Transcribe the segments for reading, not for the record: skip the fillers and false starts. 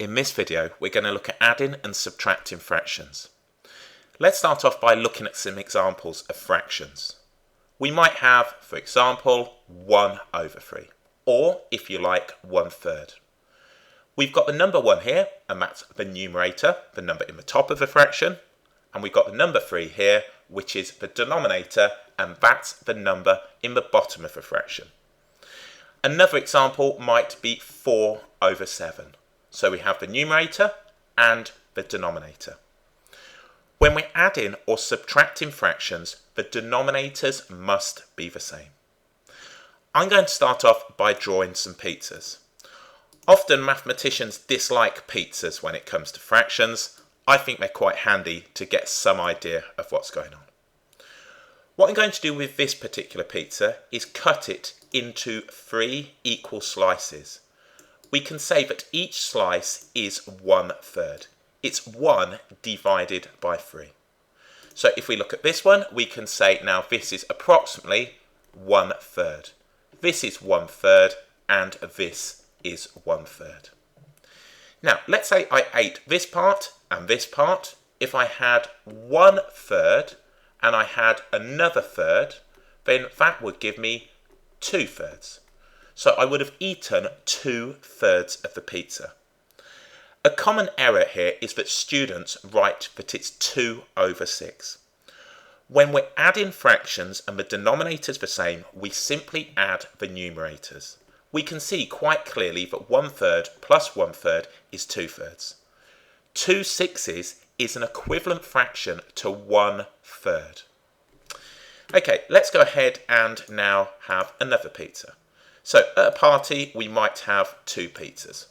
In this video, we're going to look at adding and subtracting fractions. Let's start off by looking at some examples of fractions. We might have, for example, 1/3, or if you like, 1/3. We've got the number 1 here, and that's the numerator, the number in the top of a fraction. And we've got the number 3 here, which is the denominator, and that's the number in the bottom of a fraction. Another example might be 4/7. So we have the numerator and the denominator. When we're adding or subtracting fractions, the denominators must be the same. I'm going to start off by drawing some pizzas. Often mathematicians dislike pizzas when it comes to fractions. I think they're quite handy to get some idea of what's going on. What I'm going to do with this particular pizza is cut it into 3 equal slices. We can say that each slice is 1/3. It's 1 divided by 3. So if we look at this one, we can say now this is approximately 1/3. This is 1/3 and this is 1/3. Now let's say I ate this part and this part. If I had 1/3 and I had another third, then that would give me 2/3. So I would have eaten 2/3 of the pizza. A common error here is that students write that it's 2/6. When we're adding fractions and the denominator's the same, we simply add the numerators. We can see quite clearly that 1/3 plus 1/3 is 2/3. 2/6 is an equivalent fraction to 1/3. Okay, let's go ahead and now have another pizza. So at a party, we might have 2 pizzas.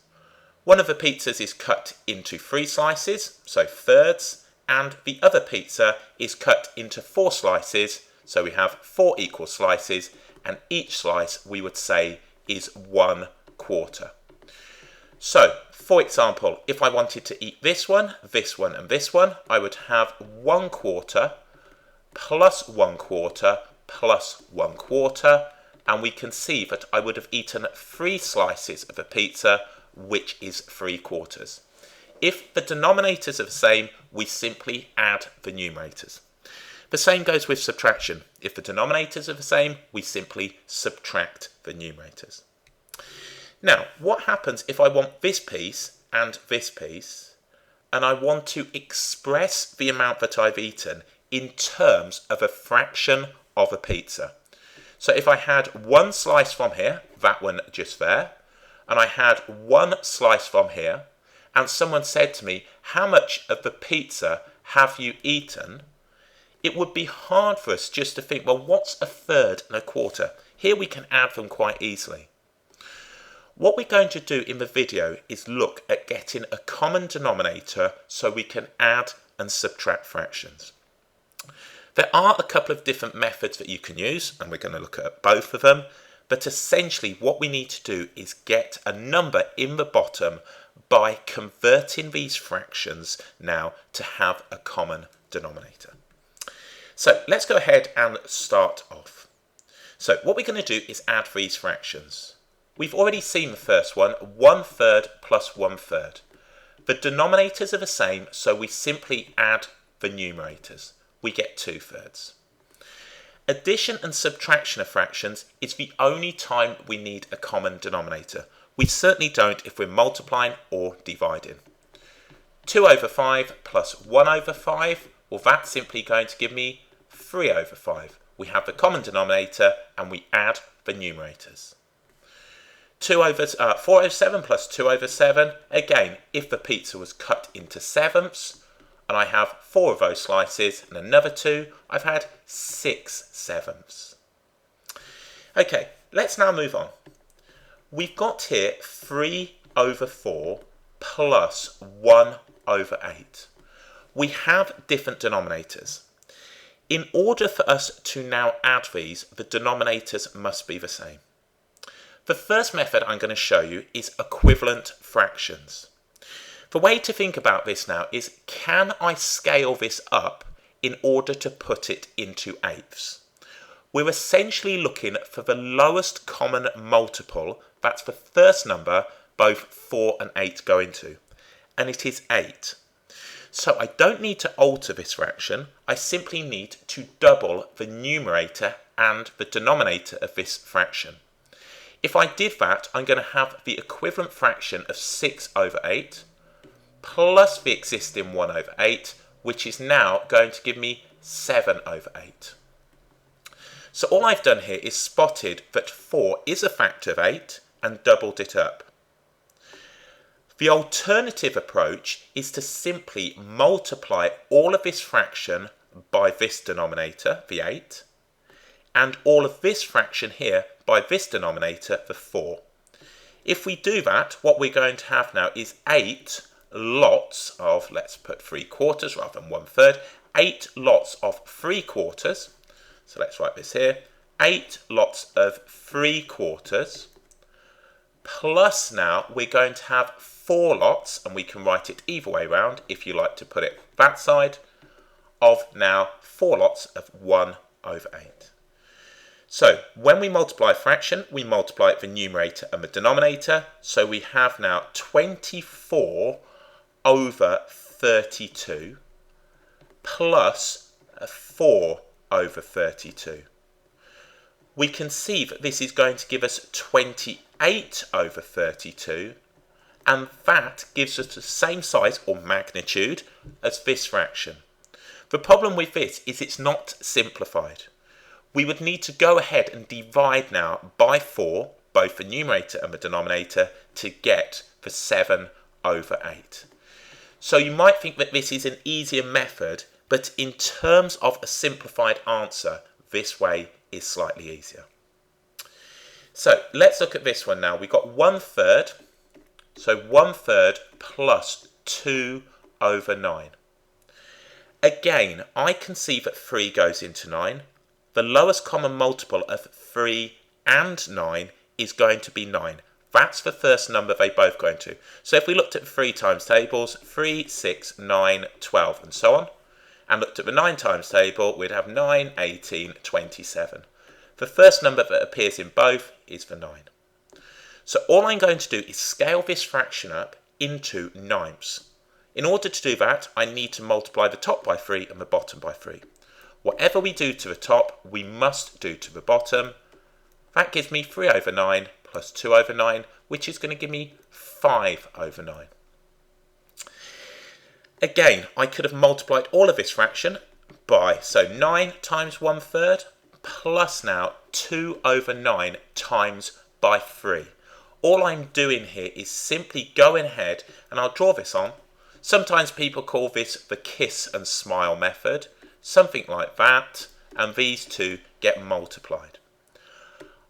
One of the pizzas is cut into 3 slices, so thirds, and the other pizza is cut into 4 slices, so we have 4 equal slices, and each slice we would say is 1/4. So, for example, if I wanted to eat this one, and this one, I would have 1/4 plus 1/4 plus 1/4, and we can see that I would have eaten 3 slices of a pizza, which is 3/4. If the denominators are the same, we simply add the numerators. The same goes with subtraction. If the denominators are the same, we simply subtract the numerators. Now, what happens if I want this piece and this piece, and I want to express the amount that I've eaten in terms of a fraction of a pizza? So if I had 1 slice from here, that one just there, and I had 1 slice from here, and someone said to me, how much of the pizza have you eaten? It would be hard for us just to think, well, what's 1/3 and 1/4? Here we can add them quite easily. What we're going to do in the video is look at getting a common denominator so we can add and subtract fractions. There are a couple of different methods that you can use, and we're going to look at both of them, but essentially what we need to do is get a number in the bottom by converting these fractions now to have a common denominator. So let's go ahead and start off. So what we're going to do is add these fractions. We've already seen the first one, 1/3 plus 1/3. The denominators are the same, so we simply add the numerators. We get 2/3. Addition and subtraction of fractions is the only time we need a common denominator. We certainly don't if we're multiplying or dividing. 2/5 plus 1/5, well, that's simply going to give me 3/5. We have the common denominator and we add the numerators. 4/7 plus 2/7, again, if the pizza was cut into 7ths, and I have 4 of those slices and another 2, I've had 6/7. Okay, let's now move on. We've got here 3/4 plus 1/8. We have different denominators. In order for us to now add these, the denominators must be the same. The first method I'm going to show you is equivalent fractions. The way to think about this now is, can I scale this up in order to put it into 8ths? we're essentially looking for the lowest common multiple, that's the first number both 4 and 8 go into. and it is 8. So I don't need to alter this fraction, I simply need to double the numerator and the denominator of this fraction. If I did that, I'm going to have the equivalent fraction of 6 over 8 plus the existing 1 over 8, which is now going to give me 7 over 8. So all I've done here is spotted that 4 is a factor of 8 and doubled it up. The alternative approach is to simply multiply all of this fraction by this denominator, the 8, and all of this fraction here by this denominator, the 4. If we do that, what we're going to have now is 8 lots of, let's put 3/4 rather than 1/3, 8 lots of 3/4. So let's write this here, 8 lots of 3/4, plus now we're going to have 4 lots, and we can write it either way round if you like to put it that side, of now 4 lots of 1 over 8. So when we multiply a fraction, we multiply the numerator and the denominator, so we have now 24 over 32 plus 4 over 32. We can see that this is going to give us 28 over 32, and that gives us the same size or magnitude as this fraction. The problem with this is it's not simplified. We would need to go ahead and divide now by 4, both the numerator and the denominator, to get the 7 over 8. So you might think that this is an easier method, but in terms of a simplified answer, this way is slightly easier. So let's look at this one now. We've got 1/3, so 1/3 plus 2 over 9. Again, I can see that 3 goes into 9. The lowest common multiple of 3 and 9 is going to be 9. That's the first number they both go into. So if we looked at the 3 times tables, 3, 6, 9, 12 and so on, and looked at the 9 times table, we'd have 9, 18, 27. The first number that appears in both is the 9. So all I'm going to do is scale this fraction up into 9ths. In order to do that, I need to multiply the top by 3 and the bottom by 3. Whatever we do to the top, we must do to the bottom. That gives me 3 over 9 plus 2 over 9, which is going to give me 5 over 9. Again, I could have multiplied all of this fraction by, so 9 times 1/3 plus now 2 over 9 times by 3. All I'm doing here is simply going ahead, and I'll draw this on. Sometimes people call this the kiss and smile method, something like that, and these two get multiplied.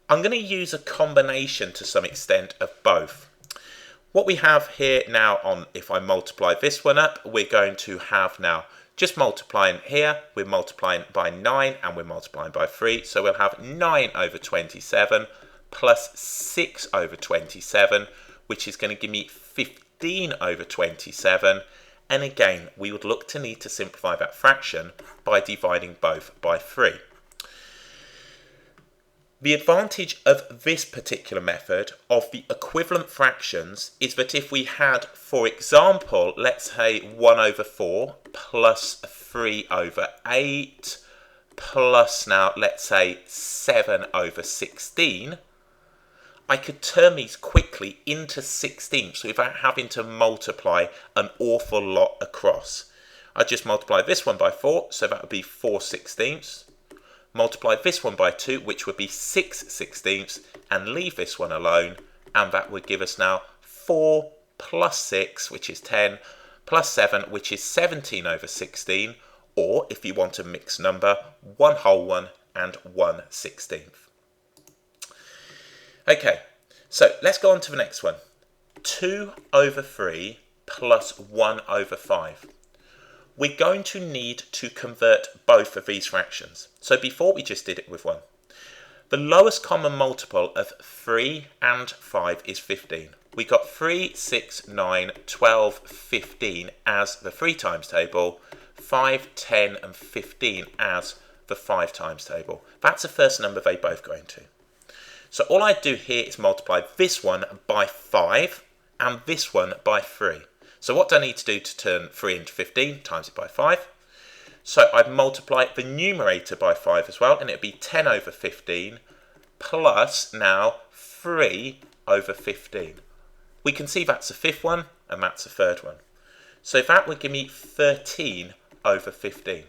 I'm going to use a combination to some extent of both. What we have here now on, if I multiply this one up, we're going to have now, just multiplying here, we're multiplying by 9 and we're multiplying by 3, so we'll have 9 over 27 plus 6 over 27, which is going to give me 15 over 27, and again, we would look to need to simplify that fraction by dividing both by 3. The advantage of this particular method of the equivalent fractions is that if we had, for example, let's say 1 over 4 plus 3 over 8 plus now, let's say 7 over 16, I could turn these quickly into 16ths without having to multiply an awful lot across. I just multiply this one by 4, so that would be 4/16. Multiply this one by 2, which would be 6/16, and leave this one alone, and that would give us now 4 plus 6, which is 10, plus 7, which is 17 over 16, or if you want a mixed number, 1 whole one and 1/16. Okay, so let's go on to the next one. 2 over 3 plus 1 over 5. We're going to need to convert both of these fractions. So before we just did it with 1. The lowest common multiple of 3 and 5 is 15. We got 3, 6, 9, 12, 15 as the 3 times table, 5, 10 and 15 as the 5 times table. That's the first number they both go into. So all I do here is multiply this one by 5 and this one by 3. So what do I need to do to turn 3 into 15? Times it by 5. So I'd multiply the numerator by 5 as well, and it'd be 10 over 15 plus now 3 over 15. We can see that's the fifth one, and that's the third one. So that would give me 13 over 15.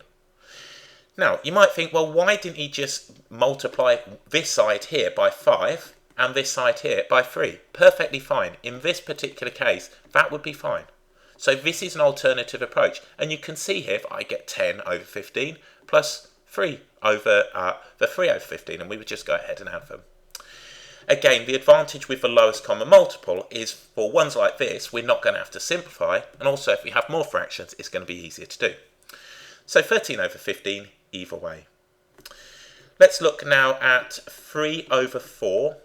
Now, you might think, well, why didn't he just multiply this side here by 5 and this side here by 3? Perfectly fine. In this particular case, that would be fine. So this is an alternative approach. And you can see here that I get 10 over 15 plus 3 over the 3 over 15, and we would just go ahead and add them. Again, the advantage with the lowest common multiple is for ones like this, we're not going to have to simplify. And also, if we have more fractions, it's going to be easier to do. So 13 over 15, either way. Let's look now at 3 over 4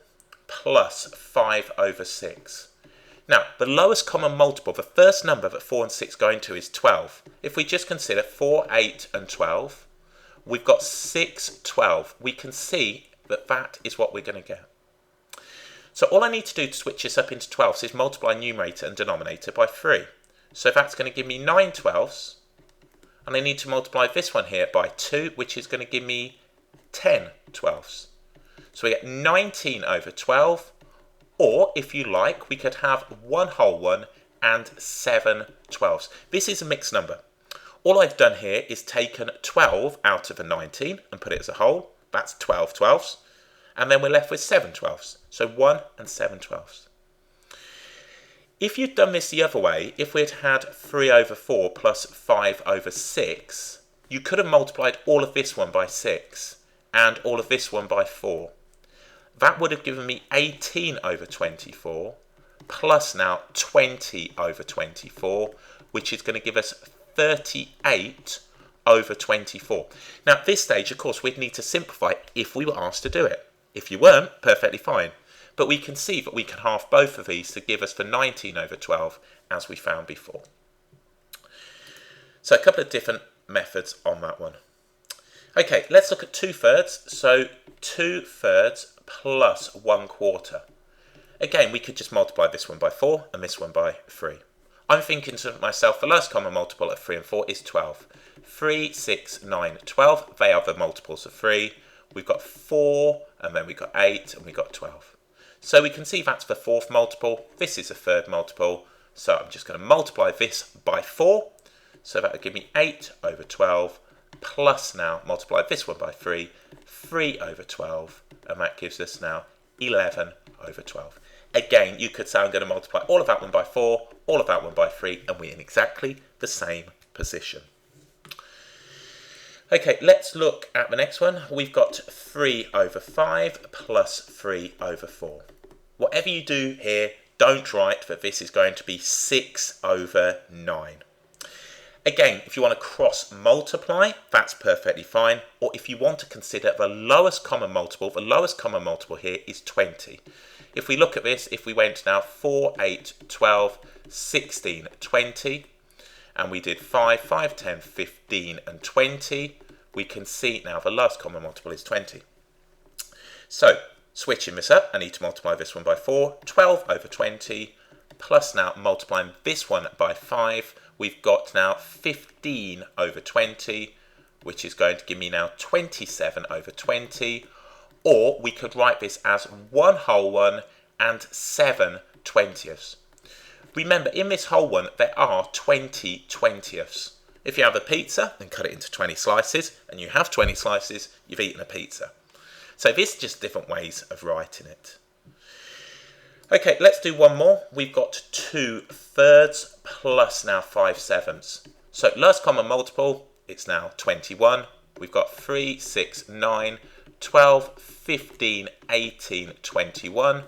plus 5 over 6. Now, the lowest common multiple, the first number that 4 and 6 go into is 12. If we just consider 4, 8 and 12, we've got 6, 12. We can see that that is what we're going to get. So all I need to do to switch this up into 12s is multiply numerator and denominator by 3. So that's going to give me 9 12s. And I need to multiply this one here by 2, which is going to give me 10 12s. So we get 19 over 12. Or, if you like, we could have 1 whole one and 7 12s. This is a mixed number. All I've done here is taken 12 out of a 19 and put it as a whole. That's 12 12s. And then we're left with 7 12s. So 1 and 7 12s. If you'd done this the other way, if we'd had 3 over 4 plus 5 over 6, you could have multiplied all of this one by 6 and all of this one by 4. That would have given me 18 over 24 plus now 20 over 24, which is going to give us 38 over 24. Now at this stage, of course, we'd need to simplify if we were asked to do it. If you weren't, perfectly fine. But we can see that we can halve both of these to give us the 19 over 12 as we found before. So a couple of different methods on that one. Okay, let's look at 2/3. So 2/3 plus 1/4. Again, we could just multiply this one by 4 and this one by 3. I'm thinking to myself, the lowest common multiple of 3 and 4 is 12. 3, 6, 9, 12. They are the multiples of 3. We've got 4, and then we've got 8, and we've got 12. So we can see that's the fourth multiple. This is the third multiple. So I'm just going to multiply this by 4. So that will give me 8 over 12, plus now multiply this one by 3, 3 over 12, and that gives us now 11 over 12. Again, you could say I'm going to multiply all of that one by 4, all of that one by 3, and we're in exactly the same position. Okay, let's look at the next one. We've got 3 over 5 plus 3 over 4. Whatever you do here, don't write that this is going to be 6 over 9. Again, if you want to cross multiply, that's perfectly fine. Or if you want to consider the lowest common multiple, the lowest common multiple here is 20. If we look at this, if we went now 4, 8, 12, 16, 20, and we did 5, 5, 10, 15, and 20, we can see now the lowest common multiple is 20. So, switching this up, I need to multiply this one by 4, 12 over 20, plus now multiplying this one by 5, we've got now 15 over 20, which is going to give me now 27 over 20, or we could write this as 1 whole one and 7 20ths. Remember, in this whole one, there are 20 20ths. If you have a pizza, then cut it into 20 slices, and you have 20 slices, you've eaten a pizza. So this is just different ways of writing it. Okay, let's do one more. We've got 2/3 plus now 5/7. So lowest common multiple, it's now 21. We've got 3, 6, 9, 12, 15, 18, 21,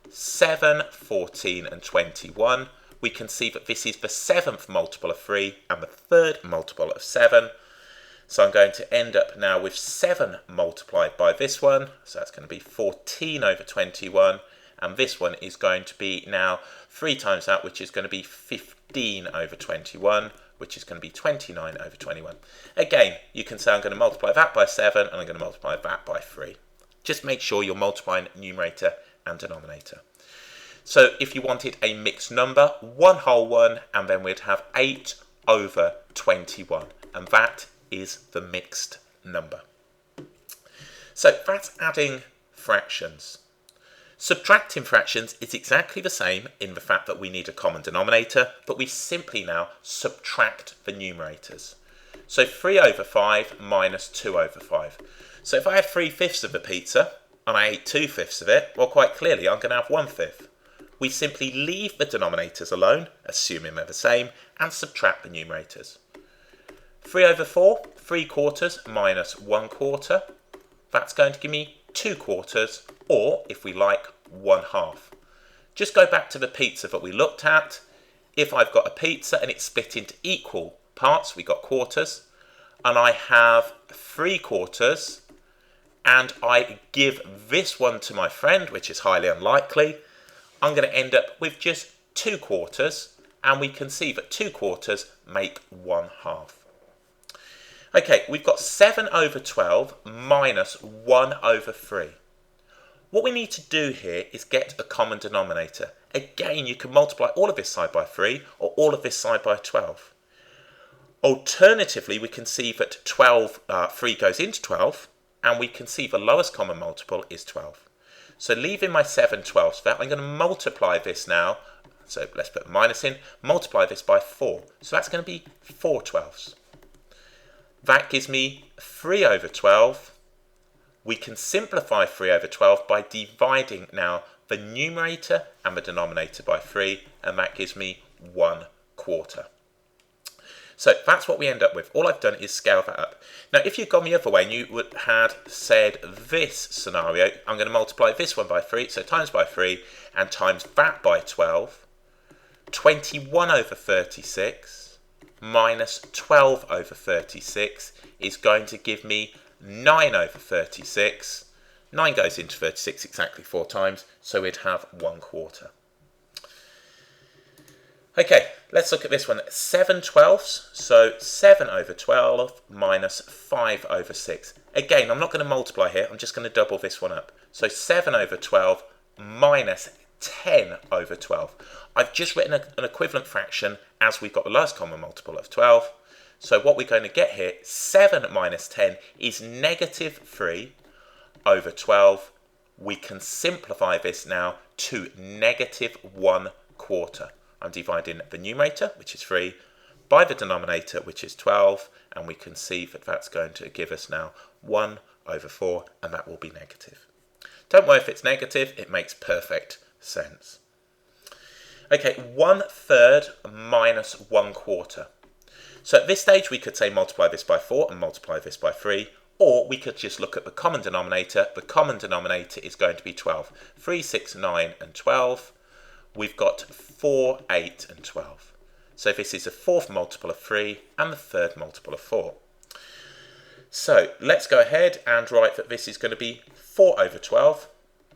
7, 14, and 21. We can see that this is the 7th multiple of 3 and the 3rd multiple of 7. So I'm going to end up now with 7 multiplied by this one. So that's going to be 14 over 21. And this one is going to be now 3 times that, which is going to be 15 over 21, which is going to be 29 over 21. Again, you can say I'm going to multiply that by 7 and I'm going to multiply that by 3. Just make sure you're multiplying numerator and denominator. So if you wanted a mixed number, 1 whole 1, and then we'd have 8 over 21. And that is the mixed number. So that's adding fractions. Subtracting fractions is exactly the same in the fact that we need a common denominator, but we simply now subtract the numerators. So 3 over 5 minus 2 over 5. So if I have 3/5 of the pizza and I ate 2/5 of it, well, quite clearly I'm going to have 1/5. We simply leave the denominators alone, assuming they're the same, and subtract the numerators. 3 over 4, 3/4 minus 1/4. That's going to give me 2/4, or, if we like, 1/2. Just go back to the pizza that we looked at. If I've got a pizza and it's split into equal parts, we got quarters, and I have 3/4, and I give this one to my friend, which is highly unlikely, I'm going to end up with just 2/4, and we can see that 2/4 make 1/2. Okay, we've got 7 over 12 minus 1 over 3. What we need to do here is get a common denominator. Again, you can multiply all of this side by 3 or all of this side by 12. Alternatively, we can see that 3 goes into 12, and we can see the lowest common multiple is 12. So leaving my 7/12 there, I'm going to multiply this now. So let's put a minus in, multiply this by 4. So that's going to be 4/12. That gives me 3 over 12. We can simplify 3 over 12 by dividing now the numerator and the denominator by 3, and that gives me 1/4. So that's what we end up with. All I've done is scale that up. Now, if you'd gone the other way and you had said this scenario, I'm going to multiply this one by 3, so times by 3, and times that by 12. 21 over 36 minus 12 over 36 is going to give me 9 over 36. 9 goes into 36 exactly 4 times, so we'd have 1/4. Okay, let's look at this one. 7/12, so 7 over 12 minus 5 over 6. Again, I'm not going to multiply here, I'm just going to double this one up. So 7 over 12 minus 10 over 12. I've just written an equivalent fraction as we've got the lowest common multiple of 12. So what we're going to get here, 7 minus 10 is negative 3 over 12. We can simplify this now to negative 1/4. I'm dividing the numerator, which is 3, by the denominator, which is 12, and we can see that that's going to give us now 1 over 4, and that will be negative. Don't worry if it's negative, it makes perfect sense. Okay, 1/3 minus 1/4. So at this stage, we could say multiply this by 4 and multiply this by 3, or we could just look at the common denominator. The common denominator is going to be 12. 3, 6, 9, and 12. We've got 4, 8, and 12. So this is the fourth multiple of 3 and the third multiple of 4. So let's go ahead and write that this is going to be 4 over 12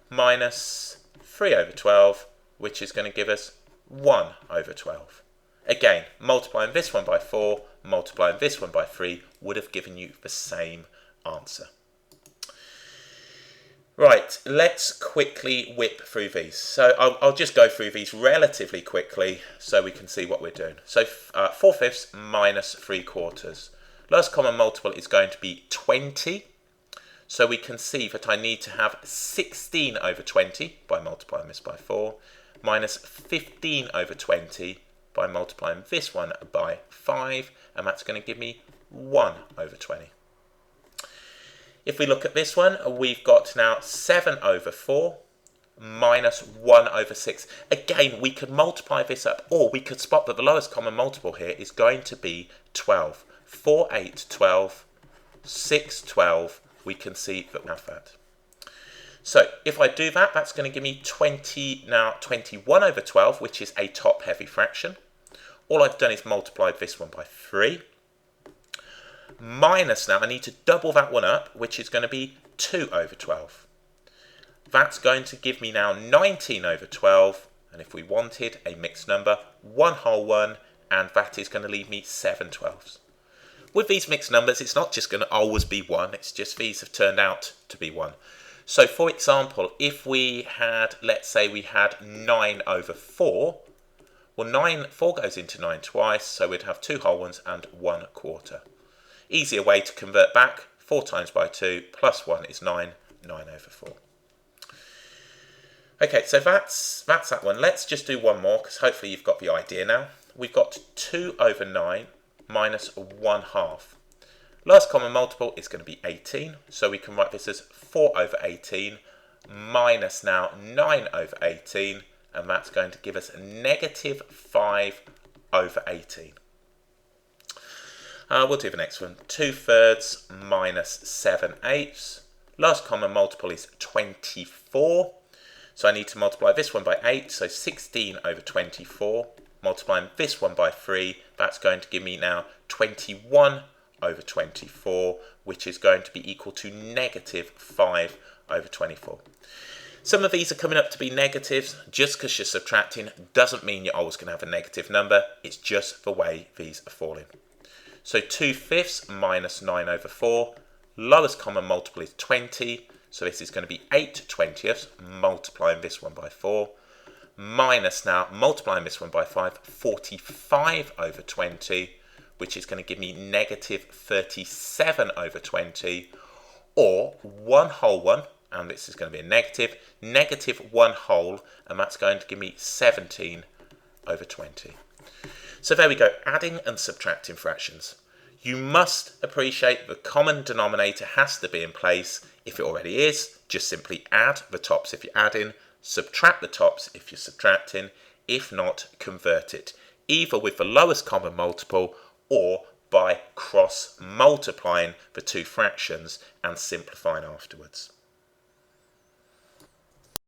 minus 3 over 12, which is going to give us 1 over 12. Again, multiplying this one by 4, multiplying this one by 3 would have given you the same answer. Right, let's quickly whip through these. So I'll just go through these relatively quickly so we can see what we're doing. So 4/5 minus 3/4. Lowest common multiple is going to be 20. So we can see that I need to have 16 over 20 by multiplying this by 4, minus 15 over 20 by multiplying this one by 5, and that's going to give me 1 over 20. If we look at this one, we've got now 7 over 4 minus 1 over 6. Again, we could multiply this up, or we could spot that the lowest common multiple here is going to be 12. 4, 8, 12, 6, 12. We can see that we have that. So if I do that, that's going to give me 21 over 12, which is a top-heavy fraction. All I've done is multiplied this one by 3. Minus now, I need to double that one up, which is going to be 2 over 12. That's going to give me now 19 over 12, and if we wanted a mixed number, 1 whole 1, and that is going to leave me 7/12. With these mixed numbers, it's not just going to always be 1, it's just these have turned out to be 1. So for example, if we had, let's say we had 9 over 4, well 4 goes into 9 twice, so we'd have 2 whole ones and 1/4. Easier way to convert back, 4 times by 2 plus 1 is 9, 9 over 4. Okay, so that's that one. Let's just do one more, because hopefully you've got the idea now. We've got 2 over 9 minus 1/2. Lowest common multiple is going to be 18, so we can write this as 4 over 18 minus now 9 over 18, and that's going to give us negative 5 over 18. We'll do the next one. 2/3 minus 7/8. Lowest common multiple is 24, so I need to multiply this one by 8, so 16 over 24. Multiplying this one by 3, that's going to give me now 21 over 24, which is going to be equal to negative 5 over 24. Some of these are coming up to be negatives. Just because you're subtracting doesn't mean you're always going to have a negative number. It's just the way these are falling. So 2/5 minus 9 over 4. Lowest common multiple is 20. So this is going to be 8/20, multiplying this one by 4. Minus now, multiplying this one by 5, 45 over 20, which is going to give me negative 37 over 20, or 1 whole one, and this is going to be a negative 1 whole, and that's going to give me 17 over 20. So there we go, adding and subtracting fractions. You must appreciate the common denominator has to be in place. If it already is, just simply add the tops if you're adding, subtract the tops if you're subtracting. If not, convert it, either with the lowest common multiple or by cross multiplying the two fractions and simplifying afterwards.